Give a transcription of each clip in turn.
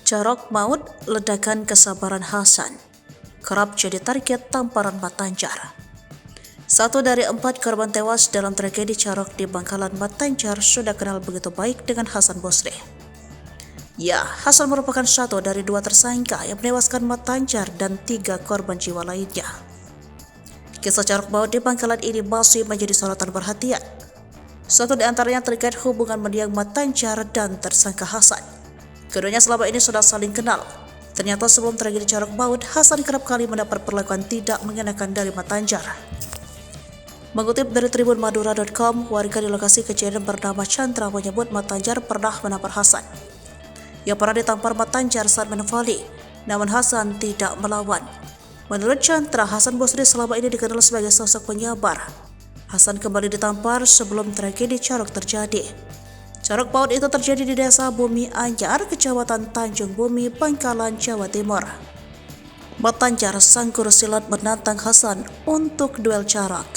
Carok maut, ledakan kesabaran Hasan, kerap jadi target tamparan Matanjar. Satu dari 4 korban tewas dalam tragedi Carok di Bangkalan Matanjar sudah kenal begitu baik dengan Hasan Basri. Ya, Hasan merupakan satu dari 2 tersangka yang menewaskan Matanjar dan 3 korban jiwa lainnya. Kisah carok maut di Bangkalan ini masih menjadi sorotan perhatian. Satu di antaranya terkait hubungan mendiang Matanjar dan tersangka Hasan. Keduanya selama ini sudah saling kenal. Ternyata sebelum tragedi carok maut, Hasan kerap kali mendapat perlakuan tidak mengenakan dari Matanjar. Mengutip dari tribunmadura.com, warga di lokasi kejadian bernama Chandra menyebut Matanjar pernah menampar Hasan. Ia pernah ditampar Matanjar saat main volley, namun Hasan tidak melawan. Menurut Chandra, Hasan Basri selama ini dikenal sebagai sosok penyabar. Hasan kembali ditampar sebelum tragedi carok terjadi. Carok maut itu terjadi di Desa Bumi Anyar, Kecamatan Tanjung Bumi, Bangkalan, Jawa Timur. Matanjar sang guru silat menantang Hasan untuk duel carok.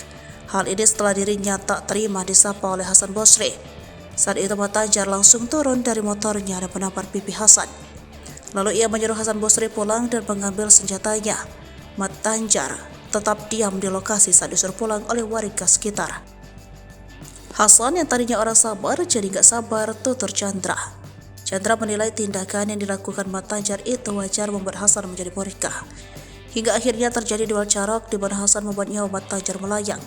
Hal ini setelah dirinya tak terima disapa oleh Hasan Basri. Saat itu Matanjar langsung turun dari motornya dan menampar pipi Hasan. Lalu ia menyuruh Hasan Basri pulang dan mengambil senjatanya. Matanjar tetap diam di lokasi saat disuruh pulang oleh warga sekitar. Hasan yang tadinya orang sabar jadi gak sabar, tutur Chandra. Chandra menilai tindakan yang dilakukan Matanjar itu wajar membuat Hasan menjadi murka. Hingga akhirnya terjadi duel carok di mana Hasan membuat nyawa Matanjar melayang.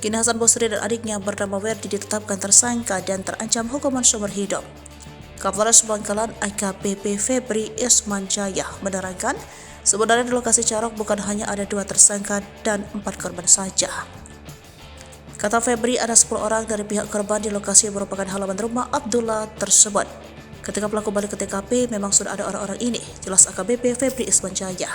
Kini Hasan Basri dan adiknya bernama Werdi ditetapkan tersangka dan terancam hukuman seumur hidup. Kapolres Bangkalan AKBP Febri Ismanjaya menerangkan, sebenarnya di lokasi carok bukan hanya ada 2 tersangka dan 4 korban saja. Kata Febri, ada 10 orang dari pihak korban di lokasi yang merupakan halaman rumah Abdullah tersebut. Ketika pelaku balik ke TKP, memang sudah ada orang-orang ini, jelas AKBP Febri Ismanjaya.